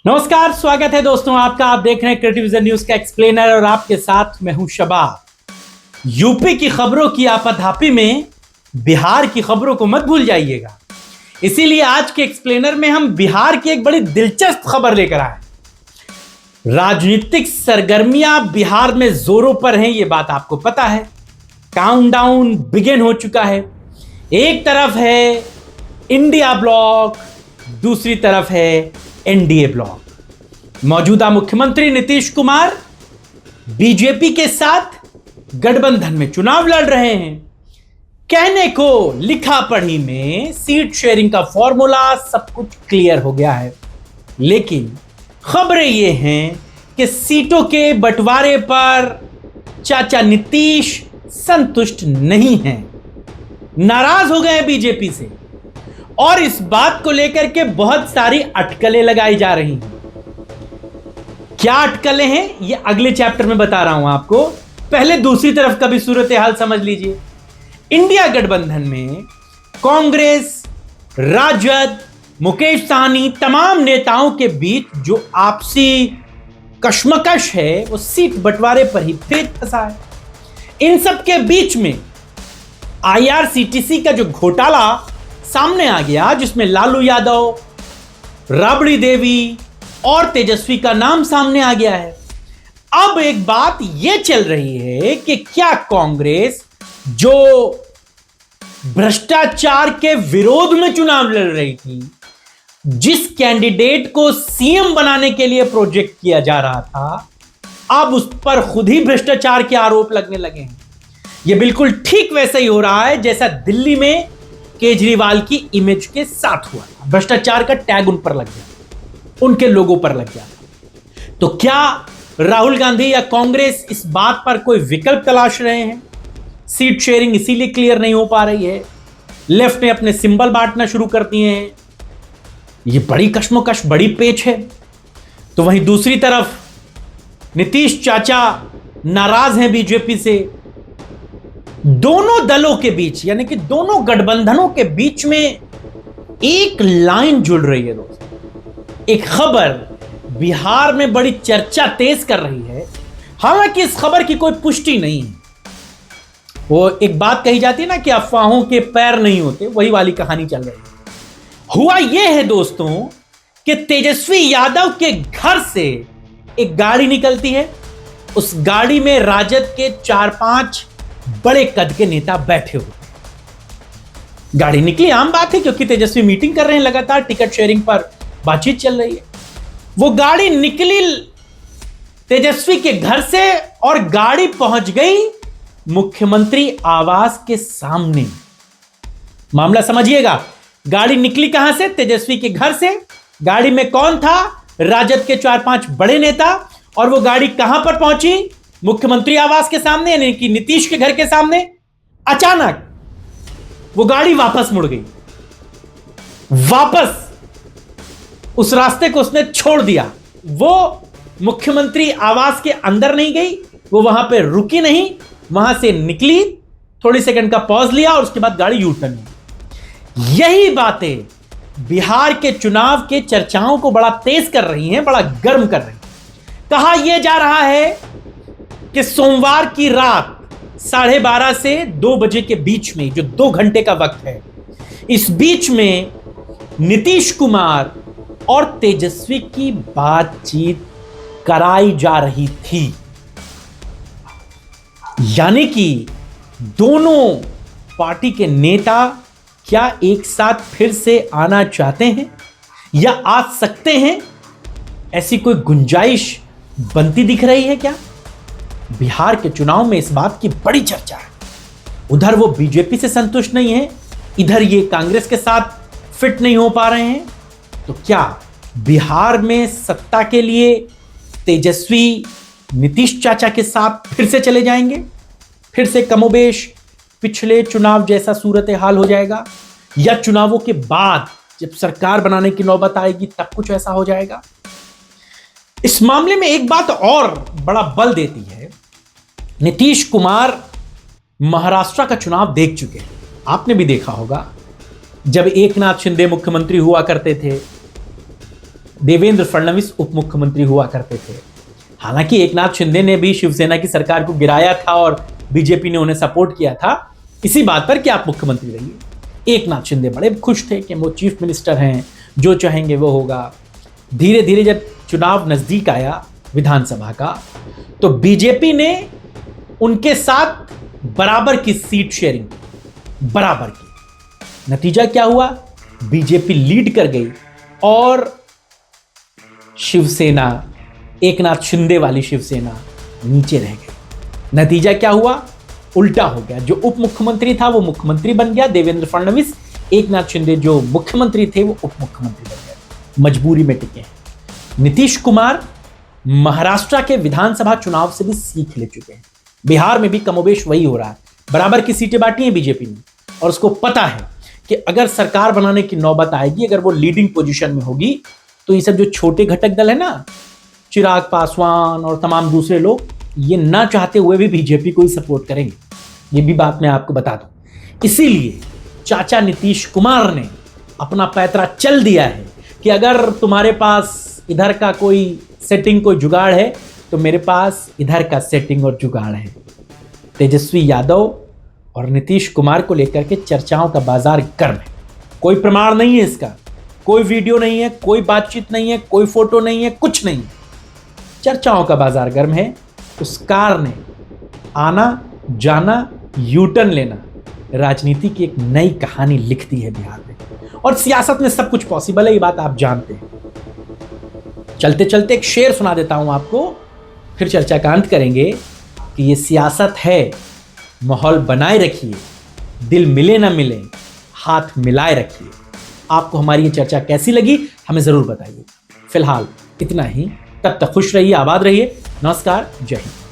नमस्कार, स्वागत है दोस्तों आपका। आप देख रहे हैं क्रिएटिव विजन न्यूज का एक्सप्लेनर और आपके साथ मैं हूं शबा। यूपी की खबरों की आपाधापी में बिहार की खबरों को मत भूल जाइएगा। इसीलिए आज के एक्सप्लेनर में हम बिहार की एक बड़ी दिलचस्प खबर लेकर आए। राजनीतिक सरगर्मियां बिहार में जोरों पर हैं, यह बात आपको पता है। काउंटडाउन बिगिन हो चुका है। एक तरफ है इंडिया ब्लॉक, दूसरी तरफ है एनडीए ब्लॉक। मौजूदा मुख्यमंत्री नीतीश कुमार बीजेपी के साथ गठबंधन में चुनाव लड़ रहे हैं। कहने को लिखा पढ़ी में सीट शेयरिंग का फॉर्मूला सब कुछ क्लियर हो गया है, लेकिन खबरें ये हैं कि सीटों के बंटवारे पर चाचा नीतीश संतुष्ट नहीं हैं, नाराज हो गए बीजेपी से और इस बात को लेकर के बहुत सारी अटकलें लगाई जा रही हैं। क्या अटकलें हैं ये अगले चैप्टर में बता रहा हूं आपको। पहले दूसरी तरफ का भी सूरत हाल समझ लीजिए। इंडिया गठबंधन में कांग्रेस, राजद, मुकेश सहनी तमाम नेताओं के बीच जो आपसी कशमकश है वो सीट बंटवारे पर ही पेच फंसा है। इन सब के बीच में आईआरसीटीसी का जो घोटाला सामने आ गया, जिसमें लालू यादव, राबड़ी देवी और तेजस्वी का नाम सामने आ गया है। अब एक बात यह चल रही है कि क्या कांग्रेस जो भ्रष्टाचार के विरोध में चुनाव लड़ रही थी, जिस कैंडिडेट को सीएम बनाने के लिए प्रोजेक्ट किया जा रहा था, अब उस पर खुद ही भ्रष्टाचार के आरोप लगने लगे हैं। यह बिल्कुल ठीक वैसा ही हो रहा है जैसा दिल्ली में केजरीवाल की इमेज के साथ हुआ था। भ्रष्टाचार का टैग उन पर लग गया, उनके लोगों पर लग गया। तो क्या राहुल गांधी या कांग्रेस इस बात पर कोई विकल्प तलाश रहे हैं? सीट शेयरिंग इसीलिए क्लियर नहीं हो पा रही है। लेफ्ट ने अपने सिंबल बांटना शुरू कर दिए हैं। यह बड़ी कश्मकश, बड़ी पेच है। तो वहीं दूसरी तरफ नीतीश चाचा नाराज हैं बीजेपी से। दोनों दलों के बीच यानी कि दोनों गठबंधनों के बीच में एक लाइन जुड़ रही है दोस्तों। एक खबर बिहार में बड़ी चर्चा तेज कर रही है। हालांकि इस खबर की कोई पुष्टि नहीं है। वो एक बात कही जाती है ना कि अफवाहों के पैर नहीं होते, वही वाली कहानी चल रही है। हुआ यह है दोस्तों कि तेजस्वी यादव के घर से एक गाड़ी निकलती है। उस गाड़ी में राजद के 4-5 बड़े कद के नेता बैठे हुए। गाड़ी निकली, आम बात है क्योंकि तेजस्वी मीटिंग कर रहे हैं, लगातार टिकट शेयरिंग पर बातचीत चल रही है। वो गाड़ी निकली तेजस्वी के घर से और गाड़ी पहुंच गई मुख्यमंत्री आवास के सामने। मामला समझिएगा, गाड़ी निकली कहां से? तेजस्वी के घर से। गाड़ी में कौन था? राजद के 4-5 बड़े नेता। और वो गाड़ी कहां पर पहुंची? मुख्यमंत्री आवास के सामने, यानी कि नीतीश के घर के सामने। अचानक वो गाड़ी वापस मुड़ गई। वापस उस रास्ते को उसने छोड़ दिया। वो मुख्यमंत्री आवास के अंदर नहीं गई, वो वहां पे रुकी नहीं, वहां से निकली, थोड़ी सेकंड का पॉज लिया और उसके बाद गाड़ी यू टर्न ली। यही बातें बिहार के चुनाव के चर्चाओं को बड़ा तेज कर रही हैं, बड़ा गर्म कर रही हैं। कहा यह जा रहा है कि सोमवार की रात 12:30 से 2 बजे के बीच में, जो 2 घंटे का वक्त है, इस बीच में नीतीश कुमार और तेजस्वी की बातचीत कराई जा रही थी। यानी कि दोनों पार्टी के नेता क्या एक साथ फिर से आना चाहते हैं या आ सकते हैं, ऐसी कोई गुंजाइश बनती दिख रही है क्या? बिहार के चुनाव में इस बात की बड़ी चर्चा है। उधर वो बीजेपी से संतुष्ट नहीं है, इधर ये कांग्रेस के साथ फिट नहीं हो पा रहे हैं। तो क्या बिहार में सत्ता के लिए तेजस्वी नीतीश चाचा के साथ फिर से चले जाएंगे? फिर से कमोबेश पिछले चुनाव जैसा सूरत हाल हो जाएगा? या चुनावों के बाद जब सरकार बनाने की नौबत आएगी तब कुछ ऐसा हो जाएगा? इस मामले में एक बात और बड़ा बल देती है। नीतीश कुमार महाराष्ट्र का चुनाव देख चुके हैं। आपने भी देखा होगा, जब एकनाथ शिंदे मुख्यमंत्री हुआ करते थे देवेंद्र फडणवीस उप मुख्यमंत्री हुआ करते थे। हालांकि एकनाथ शिंदे ने भी शिवसेना की सरकार को गिराया था और बीजेपी ने उन्हें सपोर्ट किया था इसी बात पर कि आप मुख्यमंत्री रहिए। एकनाथ शिंदे बड़े खुश थे कि वो चीफ मिनिस्टर हैं, जो चाहेंगे वो होगा। धीरे धीरे जब चुनाव नजदीक आया विधानसभा का, तो बीजेपी ने उनके साथ बराबर की सीट शेयरिंग, बराबर की। नतीजा क्या हुआ? बीजेपी लीड कर गई और शिवसेना, एकनाथ शिंदे वाली शिवसेना नीचे रह गई। नतीजा क्या हुआ? उल्टा हो गया। जो उप मुख्यमंत्री था वो मुख्यमंत्री बन गया देवेंद्र फडणवीस, एकनाथ शिंदे जो मुख्यमंत्री थे वो उप मुख्यमंत्री बन गए। मजबूरी में टिके। नीतीश कुमार महाराष्ट्र के विधानसभा चुनाव से भी सीख ले चुके हैं। बिहार में भी कमोबेश वही हो रहा है। बराबर की सीटें बांटी हैं बीजेपी ने और उसको पता है कि अगर सरकार बनाने की नौबत आएगी, अगर वो लीडिंग पोजीशन में होगी, तो ये सब जो छोटे घटक दल है ना, चिराग पासवान और तमाम दूसरे लोग, ये ना चाहते हुए भी बीजेपी को ही सपोर्ट करेंगे। ये भी बात मैं आपको बता दूं। इसीलिए चाचा नीतीश कुमार ने अपना पैतरा चल दिया है कि अगर तुम्हारे पास इधर का कोई सेटिंग, कोई जुगाड़ है, तो मेरे पास इधर का सेटिंग और जुगाड़ है। तेजस्वी यादव और नीतीश कुमार को लेकर के चर्चाओं का बाजार गर्म है। कोई प्रमाण नहीं है इसका, कोई वीडियो नहीं है, कोई बातचीत नहीं है, कोई फोटो नहीं है, कुछ नहीं है। चर्चाओं का बाजार गर्म है। उस कार ने आना जाना, यूटर्न लेना, राजनीति की एक नई कहानी लिख दी है बिहार में। और सियासत में सब कुछ पॉसिबल है, ये बात आप जानते हैं। चलते चलते एक शेर सुना देता हूं आपको, फिर चर्चा का अंत करेंगे कि ये सियासत है। माहौल बनाए रखिए, दिल मिले ना मिले, हाथ मिलाए रखिए। आपको हमारी ये चर्चा कैसी लगी हमें जरूर बताइए। फिलहाल इतना ही, तब तक खुश रहिए, आबाद रहिए। नमस्कार, जय हिंद।